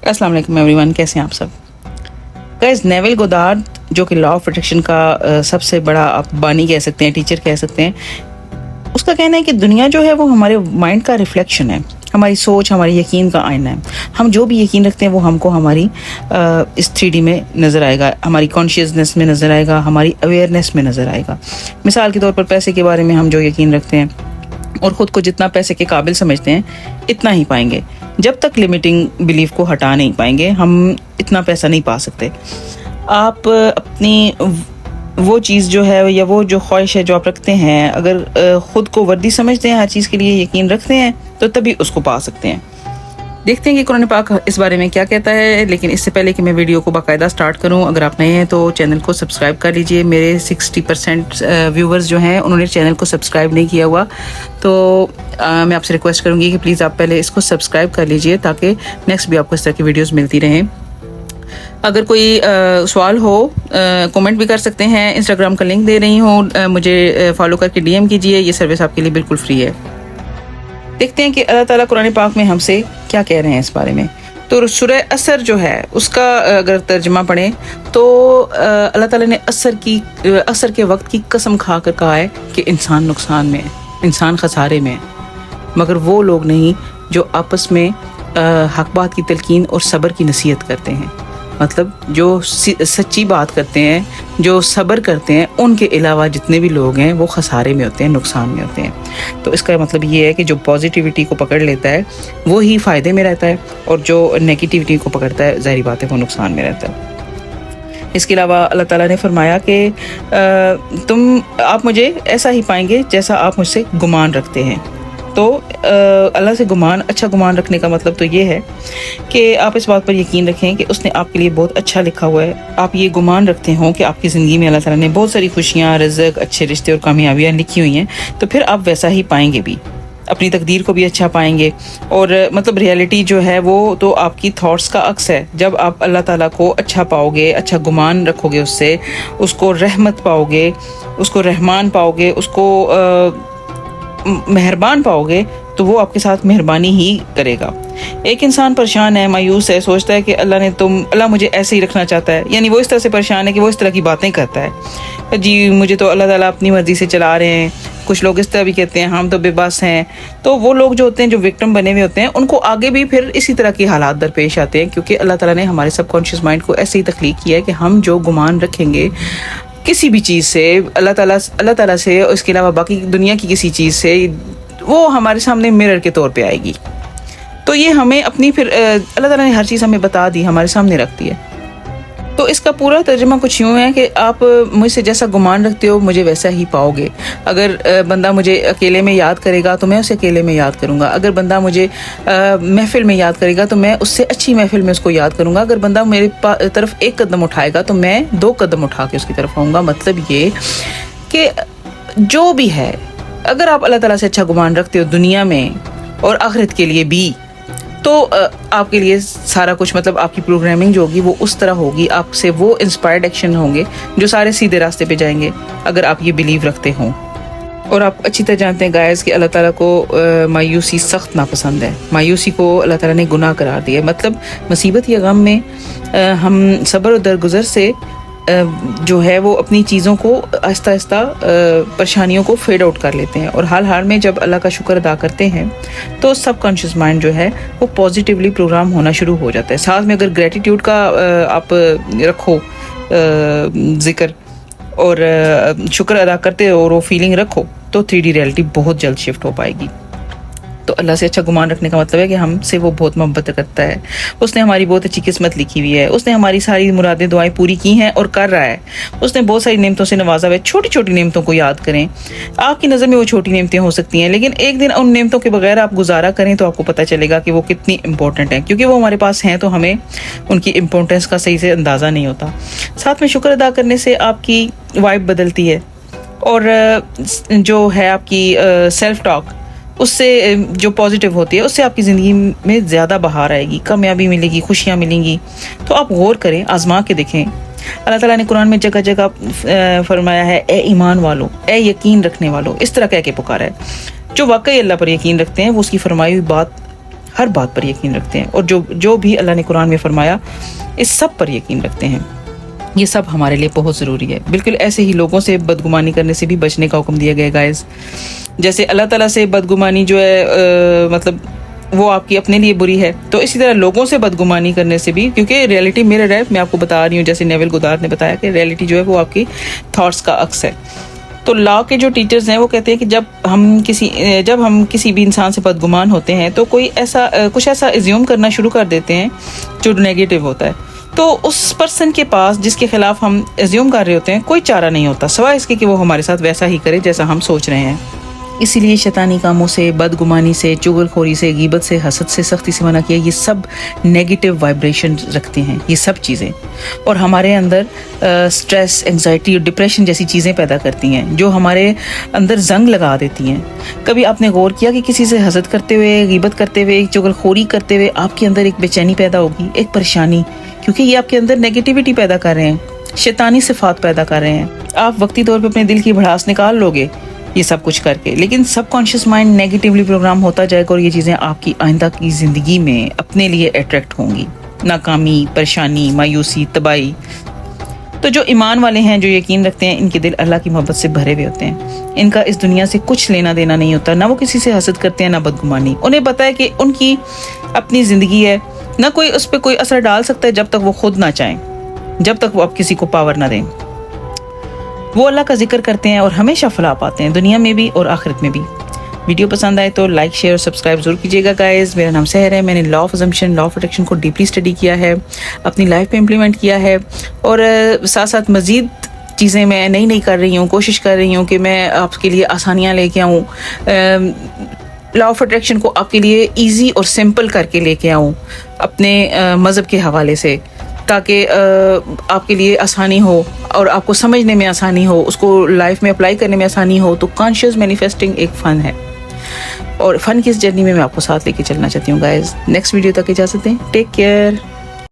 अस्सलाम वालेकुम एवरीवन, कैसे हैं आप सब। गाइस, नेविल गोदार्ड जो कि लॉ ऑफ अट्रैक्शन का सबसे बड़ा आप बानी कह सकते हैं, टीचर कह सकते हैं, उसका कहना है कि दुनिया जो है वो हमारे माइंड का रिफ्लेक्शन है, हमारी सोच, हमारी यकीन का आईना है। हम जो भी यकीन रखते हैं वो हमको हमारी इस 3D में नज़र आएगा, हमारी कॉन्शियसनेस में नज़र आएगा, हमारी अवेयरनेस में नज़र आएगा। मिसाल के तौर पर पैसे के बारे में हम जो यकीन रखते हैं और ख़ुद को जितना पैसे के काबिल समझते हैं इतना ही पाएंगे। जब तक लिमिटिंग बिलीफ को हटा नहीं पाएंगे हम इतना पैसा नहीं पा सकते। आप अपनी वो चीज़ जो है या वो जो ख्वाहिश है जो आप रखते हैं, अगर ख़ुद को वर्दी समझते हैं, हर चीज़ के लिए यकीन रखते हैं, तो तभी उसको पा सकते हैं। देखते हैं कि कुरान पाक इस बारे में क्या कहता है। लेकिन इससे पहले कि मैं वीडियो को बाकायदा स्टार्ट करूं, अगर आप नए हैं तो चैनल को सब्सक्राइब कर लीजिए। मेरे 60% व्यूवर्स जो हैं उन्होंने चैनल को सब्सक्राइब नहीं किया हुआ, तो मैं आपसे रिक्वेस्ट करूंगी कि प्लीज़ आप पहले इसको सब्सक्राइब कर लीजिए ताकि नेक्स्ट भी आपको इस तरह की वीडियोज़ मिलती रहें। अगर कोई सवाल हो कमेंट भी कर सकते हैं। इंस्टाग्राम का लिंक दे रही हूँ, मुझे फॉलो करके DM कीजिए, ये सर्विस आपके लिए बिल्कुल फ्री है। देखते हैं कि अल्लाह ताला कुरान पाक में हमसे क्या कह रहे हैं इस बारे में। तो सूरह असर जो है उसका अगर तर्जुमा पढ़ें तो अल्लाह ताला ने असर के वक्त की कसम खा कर कहा है कि इंसान नुकसान में है, इंसान खसारे में है, मगर वो लोग नहीं जो आपस में हक बात की तलकीन और सब्र की नसीहत करते हैं। मतलब जो सच्ची बात करते हैं, जो सब्र करते हैं, उनके अलावा जितने भी लोग हैं वो खसारे में होते हैं, नुकसान में होते हैं। तो इसका मतलब ये है कि जो पॉजिटिविटी को पकड़ लेता है वो ही फ़ायदे में रहता है, और जो नेगेटिविटी को पकड़ता है ज़ाहिर बात है वो नुकसान में रहता है। इसके अलावा अल्लाह ताला ने फरमाया कि आप मुझे ऐसा ही पाएंगे जैसा आप मुझसे गुमान रखते हैं। तो अल्लाह से अच्छा गुमान रखने का मतलब तो ये है कि आप इस बात पर यकीन रखें कि उसने आपके लिए बहुत अच्छा लिखा हुआ है। आप ये गुमान रखते हो कि आपकी ज़िंदगी में अल्लाह ताला ने बहुत सारी खुशियाँ, रिज़्क़, अच्छे रिश्ते और कामयाबियाँ लिखी हुई हैं, तो फिर आप वैसा ही पाएंगे भी, अपनी तकदीर को भी अच्छा पाएंगे। और मतलब रियलिटी जो है वो तो आपकी थॉट्स का अक्स है। जब आप अल्लाह ताला को अच्छा पाओगे, अच्छा गुमान रखोगे उससे, उसको रहमत पाओगे, उसको रहमान पाओगे, उसको मेहरबान पाओगे, तो वो आपके साथ मेहरबानी ही करेगा। एक इंसान परेशान है, मायूस है, सोचता है कि अल्लाह मुझे ऐसे ही रखना चाहता है, यानी वो इस तरह से परेशान है कि वो इस तरह की बातें करता है, जी मुझे तो अल्लाह ताला अपनी मर्ज़ी से चला रहे हैं। कुछ लोग इस तरह भी कहते हैं हम तो बेबस हैं। तो वो लोग जो होते हैं, जो विक्टिम बने हुए होते हैं, उनको आगे भी फिर इसी तरह के हालात दरपेश आते हैं, क्योंकि अल्लाह ताला ने हमारे सबकॉन्शियस माइंड को ऐसे ही तख्लीक किया है कि हम जो गुमान रखेंगे किसी भी चीज़ से, अल्लाह ताला से और इसके अलावा बाकी दुनिया की किसी चीज़ से, वो हमारे सामने मिरर के तौर पे आएगी। तो ये हमें अपनी फिर अल्लाह ताला ने हर चीज़ हमें बता दी, हमारे सामने रख दी है। तो इसका पूरा तर्जुमा कुछ यूँ है कि आप मुझसे जैसा गुमान रखते हो मुझे वैसा ही पाओगे। अगर बंदा मुझे अकेले में याद करेगा तो मैं उसे अकेले में याद करूँगा। अगर बंदा मुझे महफिल में याद करेगा तो मैं उससे अच्छी महफिल में उसको याद करूँगा। अगर बंदा मेरे तरफ एक कदम उठाएगा तो मैं 2 कदम उठा के उसकी तरफ आऊँगा। मतलब ये कि जो भी है, अगर आप अल्लाह ताला से अच्छा गुमान रखते हो दुनिया में और आखिरत के लिए भी, तो आपके लिए सारा कुछ, मतलब आपकी प्रोग्रामिंग जो होगी वो उस तरह होगी, आपसे वो इंस्पायर्ड एक्शन होंगे जो सारे सीधे रास्ते पे जाएंगे, अगर आप ये बिलीव रखते हों। और आप अच्छी तरह जानते हैं गाइस कि अल्लाह ताला को मायूसी सख्त नापसंद है। मायूसी को अल्लाह ताला ने गुनाह करार दिया है। मतलब मुसीबत या गम में हम सब्र और दरगुजर से जो है वो अपनी चीज़ों को आहिस्ता आहिस्ता परेशानियों को फेड आउट कर लेते हैं, और हाल हाल में जब अल्लाह का शुक्र अदा करते हैं तो सबकॉन्शियस माइंड जो है वो पॉजिटिवली प्रोग्राम होना शुरू हो जाता है। साथ में अगर ग्रेटिट्यूड का आप रखो जिक्र और शुक्र अदा करते हो और वो फीलिंग रखो, तो 3D रियलिटी बहुत जल्द शिफ्ट हो पाएगी। तो अल्लाह से अच्छा गुमान रखने का मतलब है कि हमसे वो बहुत मोहब्बत करता है, उसने हमारी बहुत अच्छी किस्मत लिखी हुई है, उसने हमारी सारी मुरादें दुआएं पूरी की हैं और कर रहा है, उसने बहुत सारी नेमतों से नवाजा हुआ है। छोटी छोटी नेमतों को याद करें। आपकी नज़र में वो छोटी नेमतें हो सकती हैं, लेकिन एक दिन उन नेमतों के बगैर आप गुजारा करें तो आपको पता चलेगा कि वो कितनी इंपॉर्टेंट हैं, क्योंकि वो हमारे पास हैं तो हमें उनकी इम्पोर्टेंस का सही से अंदाज़ा नहीं होता। साथ में शुक्र अदा करने से आपकी वाइब बदलती है, और जो है आपकी सेल्फ टॉक उससे जो पॉजिटिव होती है उससे आपकी ज़िंदगी में ज़्यादा बहार आएगी, कामयाबी मिलेगी, खुशियाँ मिलेंगी। तो आप गौर करें, आजमा के देखें। अल्लाह ताला ने कुरान में जगह जगह फरमाया है, ए ईमान वालों, ए यकीन रखने वालों, इस तरह कह के पुकारा है। जो वाकई अल्लाह पर यकीन रखते हैं वो उसकी फरमाई हुई बात ہر بات پر یقین رکھتے ہیں، اور جو بھی اللہ نے قرآن میں فرمایا اس سب پر یقین رکھتے ہیں. یہ سب ہمارے لیے بہت ضروری ہے. بالکل ایسے ہی لوگوں سے بدگمانی کرنے سے بھی بچنے کا حکم دیا گیا گائز. جیسے اللہ تعالیٰ سے بدگمانی جو ہے مطلب وہ آپ کی اپنے لیے بری ہے، تو اسی طرح لوگوں سے بدگمانی کرنے سے بھی، کیونکہ ریئلٹی میرر ہے، میں آپ کو بتا رہی ہوں جیسے نیول گودار نے بتایا کہ ریئلٹی جو ہے وہ آپ کی تھاٹس کا عکس ہے. تو لا کے جو ٹیچرز ہیں وہ کہتے ہیں کہ جب ہم کسی بھی انسان سے بدگمان ہوتے ہیں تو کچھ ایسا ایزیوم کرنا شروع کر دیتے ہیں جو نیگیٹو ہوتا ہے. تو اس پرسن کے پاس جس کے خلاف ہم ایزیوم کر رہے ہوتے ہیں کوئی چارہ نہیں ہوتا سوائے اس کے کہ وہ ہمارے ساتھ ویسا ہی کرے جیسا ہم سوچ رہے ہیں. اسی لیے شیطانی کاموں سے، بدگمانی سے، چغل خوری سے، غیبت سے، حسد سے سختی سے منع کیا. یہ سب نیگیٹو وائبریشن رکھتے ہیں یہ سب چیزیں، اور ہمارے اندر سٹریس، انگزائٹی اور ڈپریشن جیسی چیزیں پیدا کرتی ہیں جو ہمارے اندر زنگ لگا دیتی ہیں. کبھی آپ نے غور کیا کہ کسی سے حسد کرتے ہوئے، غیبت کرتے ہوئے، چغل خوری کرتے ہوئے آپ کے اندر ایک بے چینی پیدا ہوگی، ایک پریشانی، کیونکہ یہ آپ کے اندر نیگیٹیوٹی پیدا کر رہے ہیں، شیطانی صفات پیدا کر رہے ہیں. آپ وقتی طور پہ اپنے دل کی بھڑاس نکال لو گے یہ سب کچھ کر کے، لیکن سب کانشیس مائنڈ نیگیٹیولی پروگرام ہوتا جائے گا اور یہ چیزیں آپ کی آئندہ کی زندگی میں اپنے لیے اٹریکٹ ہوں گی. ناکامی، پریشانی، مایوسی، تباہی. تو جو ایمان والے ہیں، جو یقین رکھتے ہیں، ان کے دل اللہ کی محبت سے بھرے ہوئے ہوتے ہیں. ان کا اس دنیا سے کچھ لینا دینا نہیں ہوتا، نہ وہ کسی سے حسد کرتے ہیں نہ بدگمانی. انہیں پتہ ہے کہ ان کی اپنی زندگی ہے، نہ کوئی اس پہ کوئی اثر ڈال سکتا ہے جب تک وہ خود نہ چاہیں، جب تک وہ اب کسی کو پاور نہ دیں. وہ اللہ کا ذکر کرتے ہیں اور ہمیشہ فلاح پاتے ہیں، دنیا میں بھی اور آخرت میں بھی. ویڈیو پسند آئے تو لائک، شیئر اور سبسکرائب ضرور کیجیے گا گائز. میرا نام سحر ہے. میں نے law of assumption, law of attraction کو ڈیپلی اسٹڈی کیا ہے، اپنی لائف میں امپلیمنٹ کیا ہے، اور ساتھ ساتھ مزید چیزیں میں نئی کر رہی ہوں. کوشش کر رہی ہوں کہ میں آپ کے لیے آسانیاں لے کے آؤں، لا آف اٹریکشن کو آپ کے لیے ایزی اور سمپل کر کے لے کے آؤں اپنے مذہب کے حوالے سے، تاکہ آپ کے لیے آسانی ہو اور آپ کو سمجھنے میں آسانی ہو، اس کو لائف میں اپلائی کرنے میں آسانی ہو. تو کانشیس مینیفیسٹنگ ایک فن ہے، اور فن کی اس جرنی میں آپ کو ساتھ لے کے چلنا چاہتی ہوں گائز. نیکسٹ ویڈیو تک اجازت دیں. Take care.